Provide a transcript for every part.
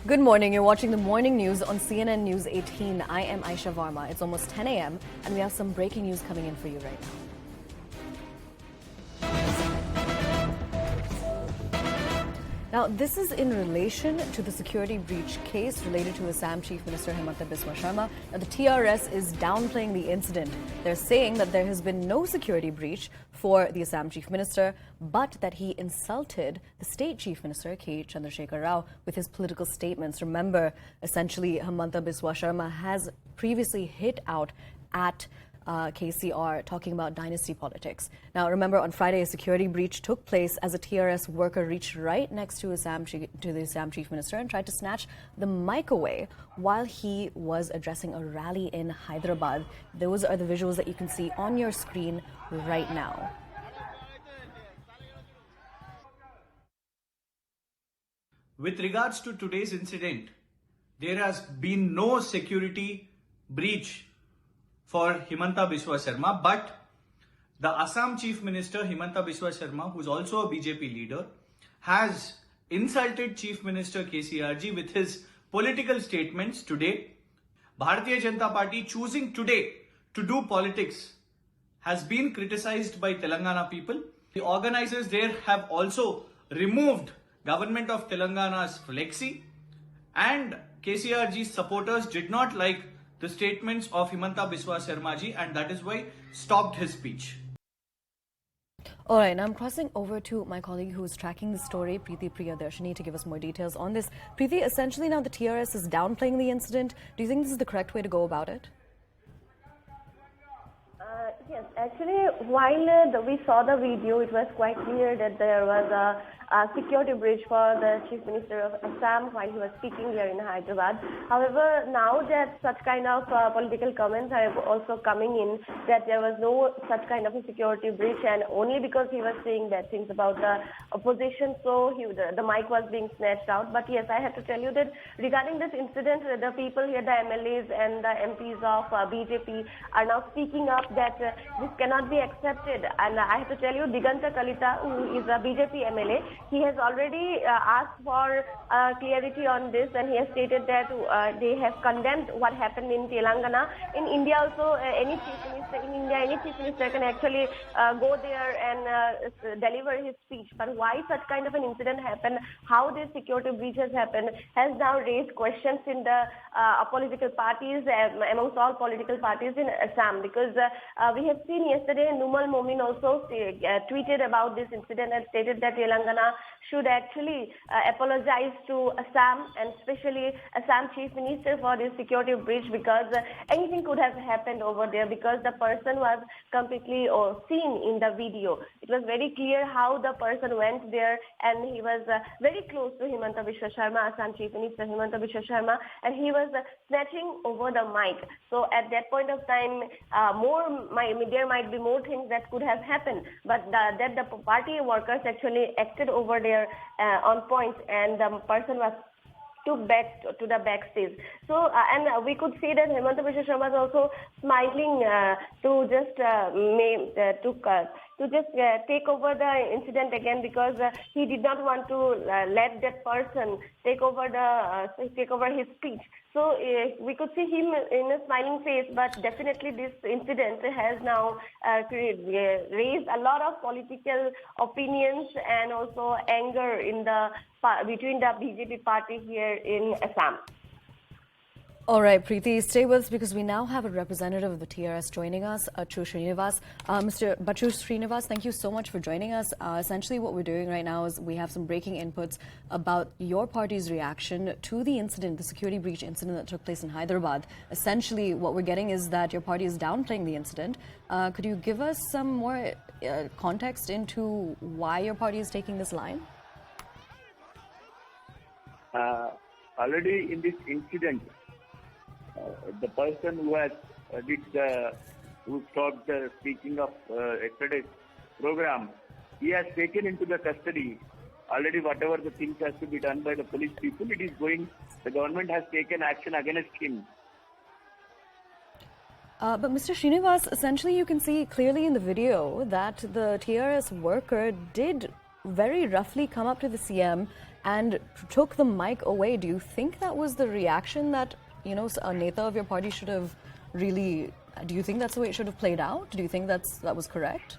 Good morning. You're watching the morning news on CNN News 18. I am Aisha Varma. It's almost 10 a.m. and we have some breaking news coming in for you right now. Now, this is in relation to the security breach case related to Assam Chief Minister Himanta Biswa Sarma. Now, the TRS is downplaying the incident. They're saying that there has been no security breach for the Assam Chief Minister, but that he insulted the State Chief Minister, K. Chandrasekhar Rao, with his political statements. Remember, essentially, Himanta Biswa Sarma has previously hit out at KCR talking about dynasty politics. Now, remember, on Friday, a security breach took place as a TRS worker reached right next to the Assam Chief Minister and tried to snatch the mic away while he was addressing a rally in Hyderabad. Those are the visuals that you can see on your screen right now. With regards to today's incident, there has been no security breach for Himanta Biswa Sarma, but the Assam Chief Minister Himanta Biswa Sarma, who is also a BJP leader, has insulted Chief Minister KCRG with his political statements today. Bharatiya Janata Party choosing today to do politics has been criticized by Telangana people. The organizers there have also removed Government of Telangana's flexi, and KCRG's supporters did not like the statements of Himanta Biswa Sarma ji, and that is why stopped his speech. All right, now I'm crossing over to my colleague who is tracking the story, Preeti Priyadarshini, to give us more details on this. Preeti, essentially now the TRS is downplaying the incident. Do you think this is the correct way to go about it? Yes, actually, while we saw the video, it was quite clear that there was a security breach for the Chief Minister of Assam while he was speaking here in Hyderabad. However, now that such kind of political comments are also coming in, that there was no such kind of a security breach, and only because he was saying bad things about the opposition, so the mic was being snatched out. But yes, I have to tell you that regarding this incident, the people here, the MLAs and the MPs of BJP are now speaking up that this cannot be accepted. And I have to tell you, Diganta Kalita, who is a BJP MLA, he has already asked for clarity on this, and he has stated that they have condemned what happened in Telangana. In India also, any chief minister can actually go there and deliver his speech. But why such kind of an incident happened, how this security breach has happened, has now raised questions in the political parties, amongst all political parties in Assam. Because we have seen yesterday, Numal Momin also tweeted about this incident and stated that Telangana should actually apologize to Assam, and especially Assam Chief Minister, for this security breach, because anything could have happened over there, because the person was completely seen in the video. It was very clear how the person went there, and he was very close to Himanta Biswa Sarma, Assam Chief Minister Himanta Biswa Sarma, and he was snatching over the mic. So at that point of time, there might be more things that could have happened, but that the party workers actually acted over there on point, and the person was took back to the backstage. So, and we could see that Himanta Biswa Sarma was also smiling to just take over the incident again, because he did not want to let that person take over his speech. So we could see him in a smiling face, but definitely this incident has now raised a lot of political opinions and also anger in between the BJP party here in Assam. All right, Preeti, stay with us because we now have a representative of the TRS joining us, Bachu Srinivas. Mr. Bachu Srinivas, thank you so much for joining us. Essentially, what we're doing right now is we have some breaking inputs about your party's reaction to the incident, the security breach incident that took place in Hyderabad. Essentially, what we're getting is that your party is downplaying the incident. Could you give us some more context into why your party is taking this line? Already in this incident, the person who stopped speaking of yesterday's program, he has taken into the custody already whatever the things has to be done by the police people. The government has taken action against him. But Mr. Srinivas, essentially you can see clearly in the video that the TRS worker did very roughly come up to the CM and took the mic away. Do you think that was the reaction that, a Neta of your party should have really, do you think that's the way it should have played out? Do you think that was correct?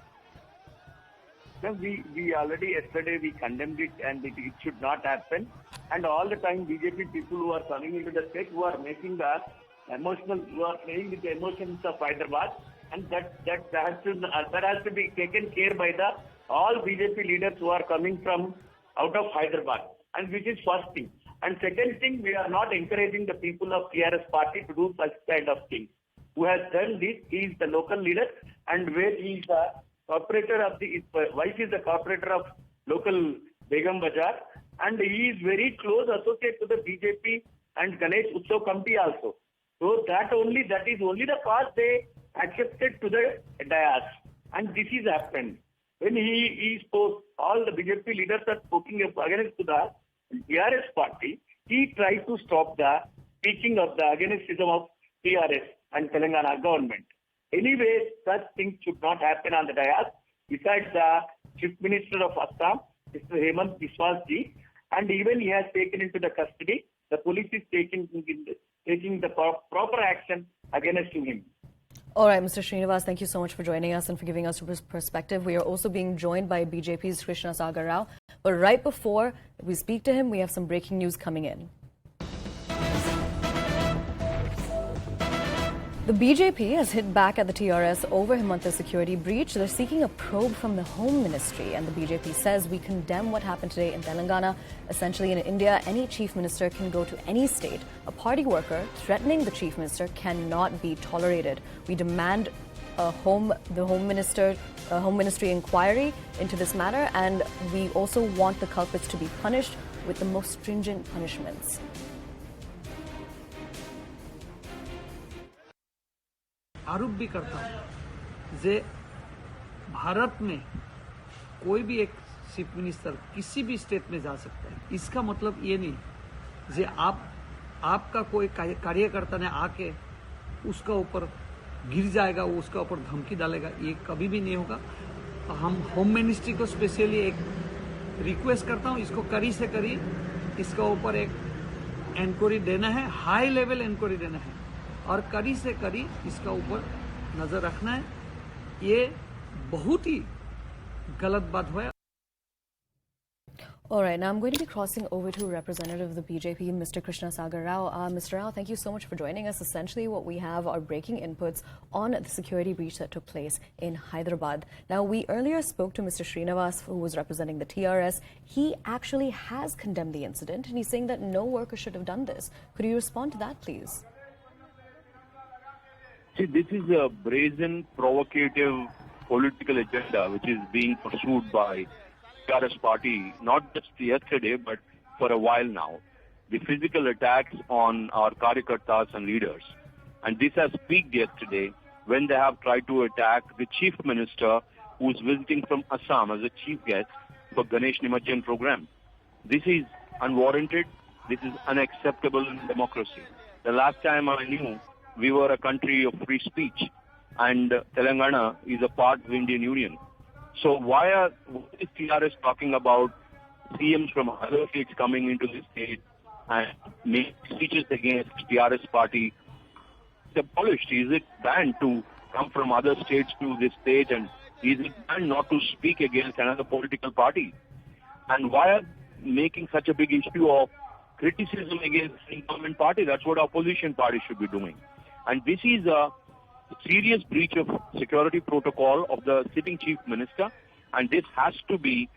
No, we already yesterday we condemned it and it should not happen. And all the time BJP people who are coming into the state who are making the who are playing with the emotions of Hyderabad, and that has to be taken care by the all BJP leaders who are coming from out of Hyderabad, and which is first thing. And second thing, we are not encouraging the people of TRS party to do such kind of things. Who has done this? He is the local leader, and where he is the corporator of his wife is the corporator of local Begum Bazaar, and he is very close associate to the BJP and Ganesh Utsav committee also. So that is only the cause they accepted to the dais, and this is happened. When he spoke, all the BJP leaders are speaking against the TRS party, he tried to stop the speaking of the againistism of TRS and Telangana government. Anyway, such things should not happen on the dais. Besides the Chief Minister of Assam, Mr. Himanta Biswa Sarma, and even he has taken into the custody. The police is taking the proper action against him. All right, Mr. Srinivas, thank you so much for joining us and for giving us your perspective. We are also being joined by BJP's Krishna Sagar Rao. But right before we speak to him, we have some breaking news coming in. The BJP has hit back at the TRS over Himanta's security breach. They're seeking a probe from the Home Ministry, and the BJP says we condemn what happened today in Telangana. Essentially, in India, any chief minister can go to any state. A party worker threatening the chief minister cannot be tolerated. We demand the Home Ministry inquiry into this matter, and we also want the culprits to be punished with the most stringent punishments. आरोप भी करता हूँ जे भारत में कोई भी एक chief minister किसी भी स्टेट में जा सकता है। इसका मतलब ये नहीं जे आपका कोई कार्यकर्ता ने आके उसका ऊपर गिर जाएगा, वो उसका ऊपर धमकी डालेगा, ये कभी भी नहीं होगा। हम होम मिनिस्ट्री को स्पेशली एक रिक्वेस्ट करता हूँ, इसको कड़ी से कड़ी इसका ऊपर एक इंक्वायरी देना है, हाई लेवल इंक्वायरी देना है और कड़ी से कड़ी इसका ऊपर नजर रखना है। ये बहुत ही गलत बात हुआ है। All right, now I'm going to be crossing over to a representative of the BJP, Mr. Krishna Sagar Rao. Mr. Rao, thank you so much for joining us. Essentially, what we have are breaking inputs on the security breach that took place in Hyderabad. Now, we earlier spoke to Mr. Srinivas, who was representing the TRS. He actually has condemned the incident, and he's saying that no worker should have done this. Could you respond to that, please? See, this is a brazen, provocative political agenda which is being pursued by TRS party, not just yesterday, but for a while now. The physical attacks on our karyakartas and leaders. And this has peaked yesterday when they have tried to attack the chief minister who is visiting from Assam as a chief guest for Ganesh program. This is unwarranted. This is unacceptable in democracy. The last time I knew, we were a country of free speech, and Telangana is a part of the Indian Union. So why is TRS talking about CMs from other states coming into this state and make speeches against TRS party? It's abolished. Is it banned to come from other states to this state, and is it banned not to speak against another political party? And why are making such a big issue of criticism against the incumbent party? That's what opposition parties should be doing. And this is a serious breach of security protocol of the sitting chief minister, and this has to be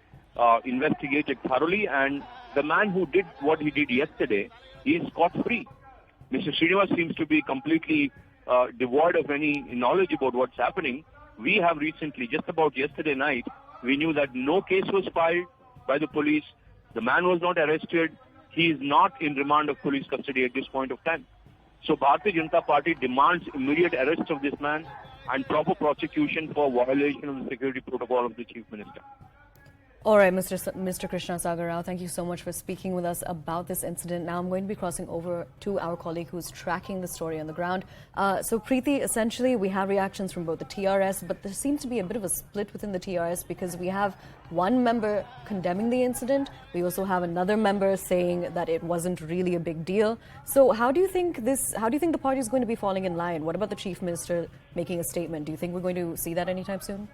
investigated thoroughly. And the man who did what he did yesterday is scot-free. Mr. Srinivas seems to be completely devoid of any knowledge about what's happening. We have recently, just about yesterday night, we knew that no case was filed by the police. The man was not arrested. He is not in remand of police custody at this point of time. So Bharatiya Janata Party demands immediate arrest of this man and proper prosecution for violation of the security protocol of the Chief Minister. All right, Mr. Krishna Sagar Rao, thank you so much for speaking with us about this incident. Now I'm going to be crossing over to our colleague who's tracking the story on the ground. So Preeti, essentially we have reactions from both the TRS, but there seems to be a bit of a split within the TRS because we have one member condemning the incident. We also have another member saying that it wasn't really a big deal. So how do you think the party is going to be falling in line? What about the Chief Minister making a statement? Do you think we're going to see that anytime soon?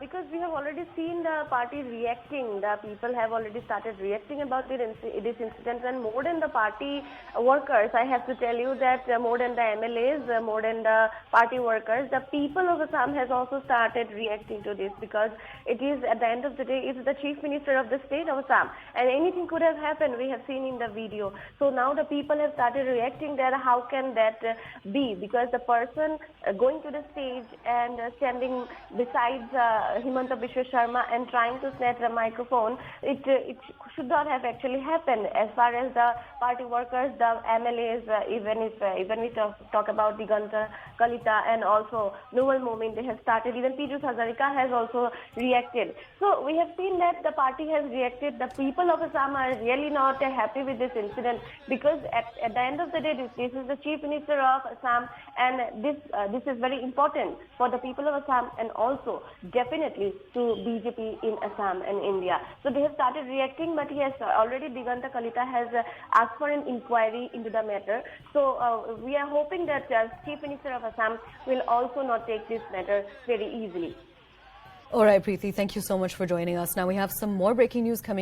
Because we have already seen the party reacting. The people have already started reacting about this incident, and more than the party workers, I have to tell you that more than the MLAs, more than the party workers, the people of Assam has also started reacting to this, because it is, at the end of the day, it's the Chief Minister of the state of Assam, and anything could have happened. We have seen in the video. So now the people have started reacting that how can that be? Because the person going to the stage and standing beside Himanta Biswa Sarma and trying to snatch the microphone, it should not have actually happened. As far as the party workers, the MLAs, even we talk about the Ganta Kalita and also Novel Movement, they have started. Even Piju Hazarika has also reacted. So we have seen that the party has reacted. The people of Assam are really not happy with this incident, because at the end of the day, this is the Chief Minister of Assam, and this is very important for the people of Assam and also definitely to BJP in Assam and India. So they have started reacting, but yes, already Diganta Kalita has asked for an inquiry into the matter. So we are hoping that Chief Minister of Assam will also not take this matter very easily. All right, Preeti, thank you so much for joining us. Now we have some more breaking news coming.